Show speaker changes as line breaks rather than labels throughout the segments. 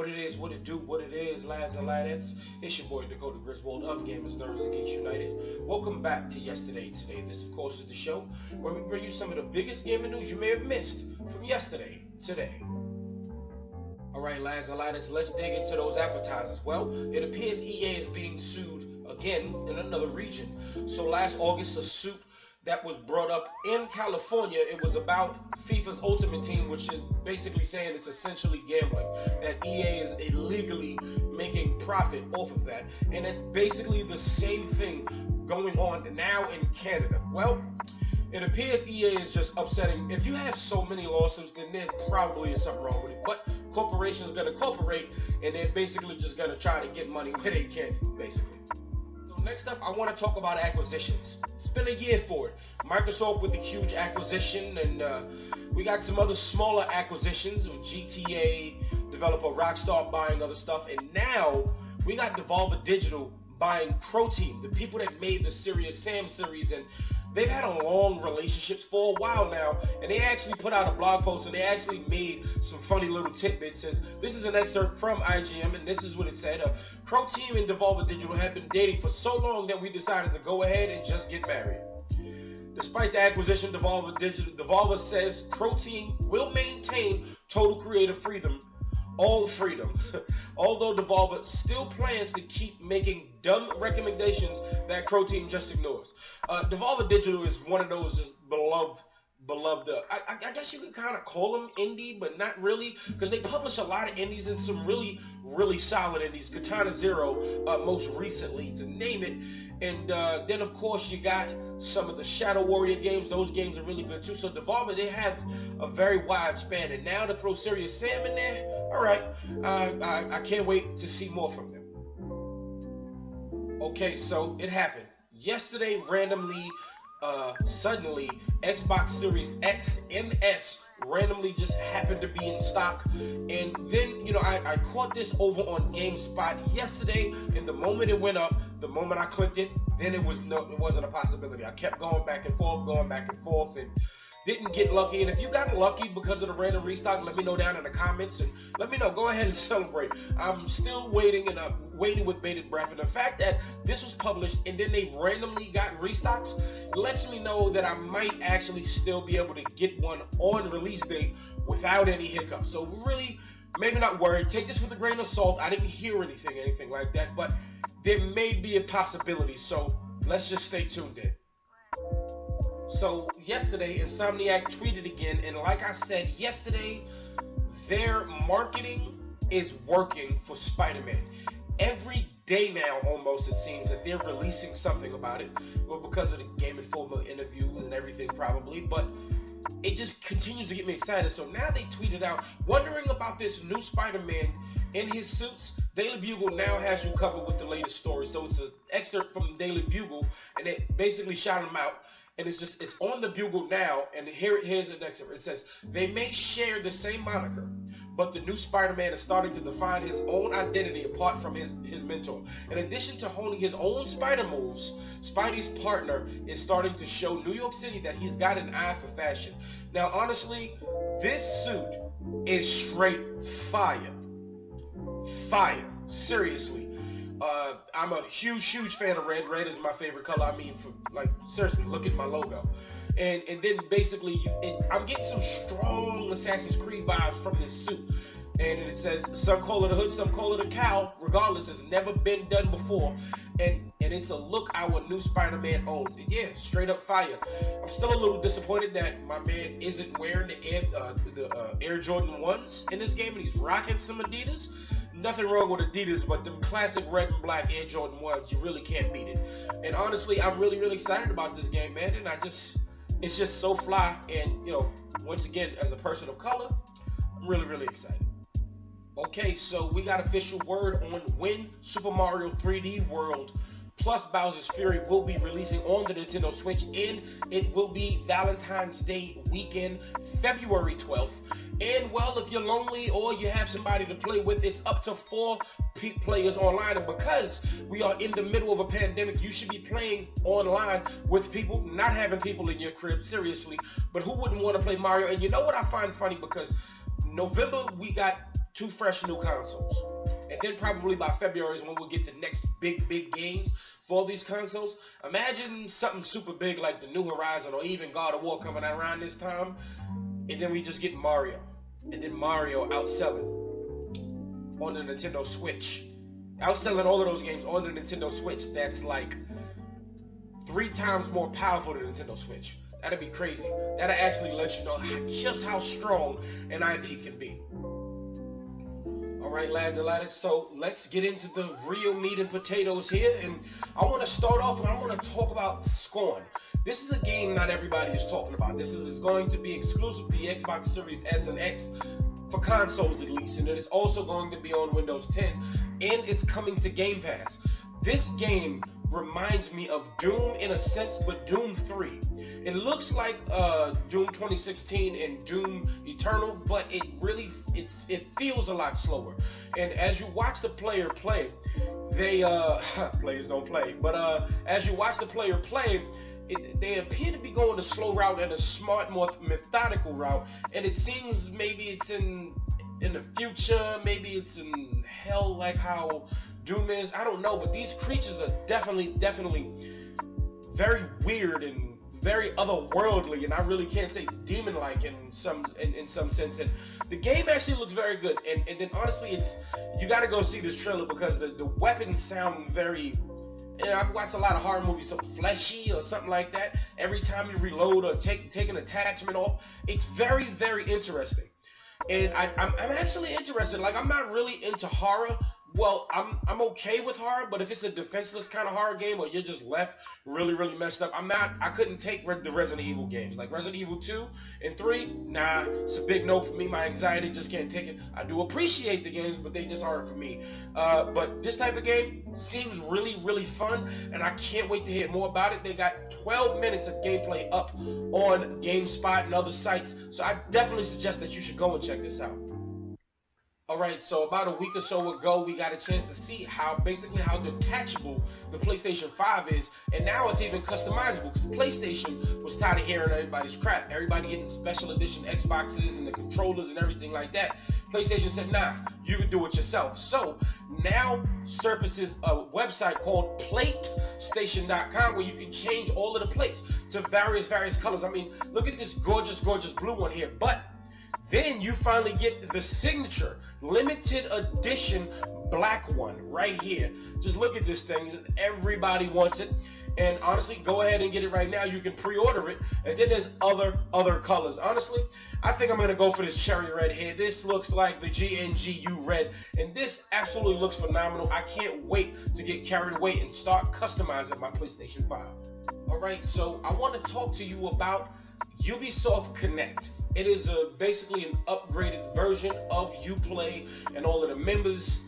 What it is, what it do, what it is, lads and ladettes. It's your boy Dakota Griswold of Gamers, Nerds, and Geeks United. Welcome back to Yesterday Today. This, of course, is the show where we bring you some of the biggest gaming news you may have missed from yesterday today. Alright, lads and ladettes, let's dig into those advertisers. Well, it appears EA is being sued again in another region. So last August, a suit that was brought up in California, it was about FIFA's Ultimate Team, which is basically saying it's essentially gambling, that EA is illegally making profit off of that, and it's basically the same thing going on now in Canada. Well, it appears EA is just upsetting. If you have so many lawsuits, then there probably is something wrong with it, but corporations are going to cooperate, and they're basically just going to try to get money where they can, basically. Next up, I want to talk about acquisitions. It's been a year for it. Microsoft with a huge acquisition, and we got some other smaller acquisitions with GTA, developer Rockstar buying other stuff, and now we got Devolver Digital buying Crow Team, the people that made the Serious Sam series, and they've had a long relationships for a while now, and they actually put out a blog post and they actually made some funny little tidbits. This is an excerpt from IGM, and this is what it said. Crow Team and Devolver Digital have been dating for so long that we decided to go ahead and just get married. Despite the acquisition, Devolver says Crow Team will maintain total creative freedom, all freedom, although Devolver still plans to keep making dumb recommendations that Crow Team just ignores. Devolver Digital is one of those just beloved, I guess you could kind of call them indie, but not really, because they publish a lot of indies and some really, really solid indies. Katana Zero, most recently, to name it. And then, of course, you got some of the Shadow Warrior games. Those games are really good, too. So Devolver, they have a very wide span. And now to throw Serious Sam in there, all right, I can't wait to see more from them. Okay, so it happened. Yesterday, randomly, suddenly, Xbox Series X and S randomly just happened to be in stock, and then I caught this over on GameSpot yesterday, and the moment it went up, the moment I clicked it, then it wasn't a possibility. I kept going back and forth, and didn't get lucky. And if you got lucky because of the random restock, let me know down in the comments, and let me know. Go ahead and celebrate. I'm still waiting, and I'm waiting with bated breath. And the fact that this was published and then they randomly got restocks lets me know that I might actually still be able to get one on release date without any hiccups. So really, maybe not worried. Take this with a grain of salt. I didn't hear anything like that, but there may be a possibility. So let's just stay tuned in. So yesterday, Insomniac tweeted again, and like I said yesterday, their marketing is working for Spider-Man. Every day now, almost, it seems that they're releasing something about it, well, because of the Game Informer interviews and everything probably, but it just continues to get me excited. So now they tweeted out, wondering about this new Spider-Man in his suits. Daily Bugle now has you covered with the latest story. So it's an excerpt from the Daily Bugle, and they basically shout him out. And it's on the Bugle now, and here's an excerpt. It says, they may share the same moniker, but the new Spider-Man is starting to define his own identity apart from his mentor. In addition to honing his own spider moves, Spidey's partner is starting to show New York City that he's got an eye for fashion. Now, honestly, this suit is straight fire. Fire. Seriously. I'm a huge fan of red. Red is my favorite color. I mean, seriously, look at my logo. And then basically, I'm getting some strong Assassin's Creed vibes from this suit. And it says, some call it a hood, some call it a cowl. Regardless, it's never been done before. And it's a look our new Spider-Man owns. And yeah, straight up fire. I'm still a little disappointed that my man isn't wearing the Air Jordan 1s in this game, and he's rocking some Adidas. Nothing wrong with Adidas, but them classic red and black Air Jordan 1s, you really can't beat it. And honestly, I'm really excited about this game, man. And it's just so fly. And, once again, as a person of color, I'm really excited. Okay, so we got official word on when Super Mario 3D World plus Bowser's Fury will be releasing on the Nintendo Switch, and it will be Valentine's Day weekend, February 12th. And well, if you're lonely or you have somebody to play with, it's up to 4 players online. And because we are in the middle of a pandemic, you should be playing online with people, not having people in your crib, seriously. But who wouldn't want to play Mario? And you know what I find funny? Because November, we got 2 fresh new consoles. And then probably by February is when we'll get the next big games for these consoles. Imagine something super big like the New Horizon or even God of War coming out around this time. And then we just get Mario. And then Mario outselling on the Nintendo Switch. Outselling all of those games on the Nintendo Switch. That's like 3 times more powerful than the Nintendo Switch. That'd be crazy. That'll actually let you know just how strong an IP can be. Alright, lads and ladders, so let's get into the real meat and potatoes here. And I want to start off and I want to talk about Scorn. This is a game not everybody is talking about. This is going to be exclusive to the Xbox Series S and X, for consoles at least. And it is also going to be on Windows 10. And it's coming to Game Pass. This game reminds me of Doom in a sense, but Doom 3. It looks like Doom 2016 and Doom Eternal, but it feels a lot slower. And as you watch the player play, they players don't play, but as you watch the player play, they appear to be going a slow route and a smart, more methodical route. And it seems maybe it's in the future, maybe it's in hell like how Doom is. I don't know, but these creatures are definitely very weird and very otherworldly, and I really can't say demon-like in some sense. And the game actually looks very good. And then honestly, you got to go see this trailer because the weapons sound very. I've watched a lot of horror movies, so fleshy or something like that. Every time you reload or take an attachment off, it's very interesting. And I'm actually interested. Like, I'm not really into horror. Well, I'm okay with horror, but if it's a defenseless kind of horror game or you're just left really messed up, I couldn't take the Resident Evil games. Like Resident Evil 2 and 3, nah, it's a big no for me. My anxiety just can't take it. I do appreciate the games, but they just aren't for me. But this type of game seems really fun, and I can't wait to hear more about it. They got 12 minutes of gameplay up on GameSpot and other sites, so I definitely suggest that you should go and check this out. Alright, so about a week or so ago, we got a chance to see how detachable the PlayStation 5 is, and now it's even customizable, because PlayStation was tired of hearing everybody's crap. Everybody getting special edition Xboxes and the controllers and everything like that. PlayStation said, nah, you can do it yourself. So now surfaces a website called PlateStation.com where you can change all of the plates to various colors. I mean, look at this gorgeous blue one here, but then you finally get the signature limited edition black one right here. Just look at this thing. Everybody wants it. And honestly, go ahead and get it right now. You can pre-order it. And then there's other colors. Honestly, I think I'm going to go for this cherry red here. This looks like the GNGU red. And this absolutely looks phenomenal. I can't wait to get carried away and start customizing my PlayStation 5. Alright, so I want to talk to you about Ubisoft Connect. It is basically an upgraded version of Uplay and all of the members.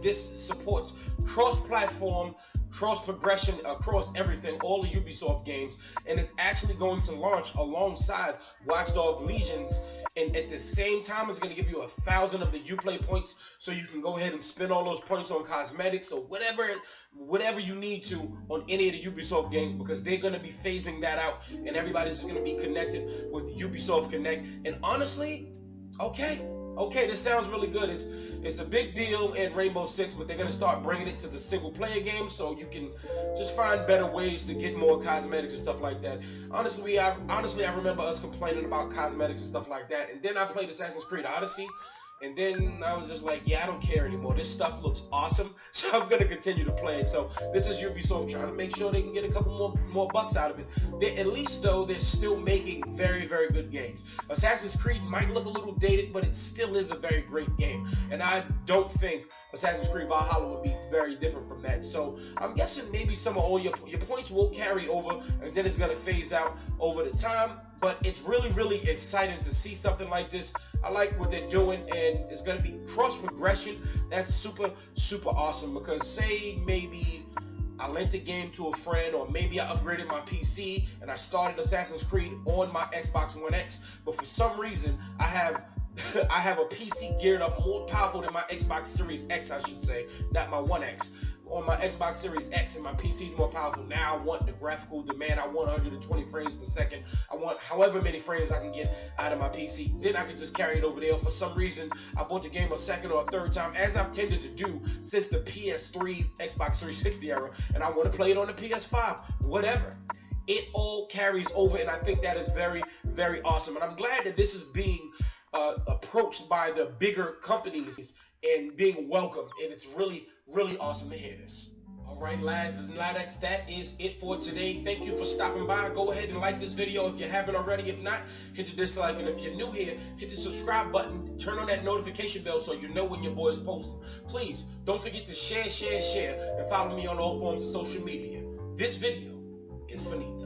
This supports cross-platform, cross-progression across everything, all the Ubisoft games, and it's actually going to launch alongside Watch Dogs Legions. And at the same time, it's going to give you 1,000 of the Uplay points, so you can go ahead and spend all those points on cosmetics or whatever you need to on any of the Ubisoft games, because they're going to be phasing that out, and everybody's going to be connected with Ubisoft Connect. And honestly, okay, this sounds really good. It's a big deal in Rainbow Six, but they're going to start bringing it to the single-player game, so you can just find better ways to get more cosmetics and stuff like that. Honestly, I remember us complaining about cosmetics and stuff like that, and then I played Assassin's Creed Odyssey, and then I was just like, yeah, I don't care anymore. This stuff looks awesome, so I'm going to continue to play it. So this is Ubisoft trying to make sure they can get a couple more bucks out of it. At least, though, they're still making very good games. Assassin's Creed might look a little dated, but it still is a very great game. And I don't think Assassin's Creed Valhalla would be very different from that. So I'm guessing maybe some of all your points will carry over, and then it's going to phase out over the time. But it's really exciting to see something like this. I like what they're doing, and it's going to be cross-progression. That's super awesome, because say maybe I lent the game to a friend, or maybe I upgraded my PC and I started Assassin's Creed on my Xbox One X, but for some reason I have a PC geared up more powerful than my Xbox Series X, I should say, not my One X. on my Xbox Series X and my PC's more powerful. Now I want the graphical demand. I want 120 frames per second. I want however many frames I can get out of my PC. Then I can just carry it over there. For some reason, I bought the game a second or a third time, as I've tended to do since the PS3, Xbox 360 era, and I want to play it on the PS5, whatever. It all carries over, and I think that is very, very awesome. And I'm glad that this is being approached by the bigger companies and being welcomed, and it's really, really awesome to hear this. All right, lads and ladettes, that is it for today. Thank you for stopping by. Go ahead and like this video if you haven't already. If not, hit the dislike, and if you're new here, hit the subscribe button. Turn on that notification bell so you know when your boy is posting. Please, don't forget to share, and follow me on all forms of social media. This video is finito.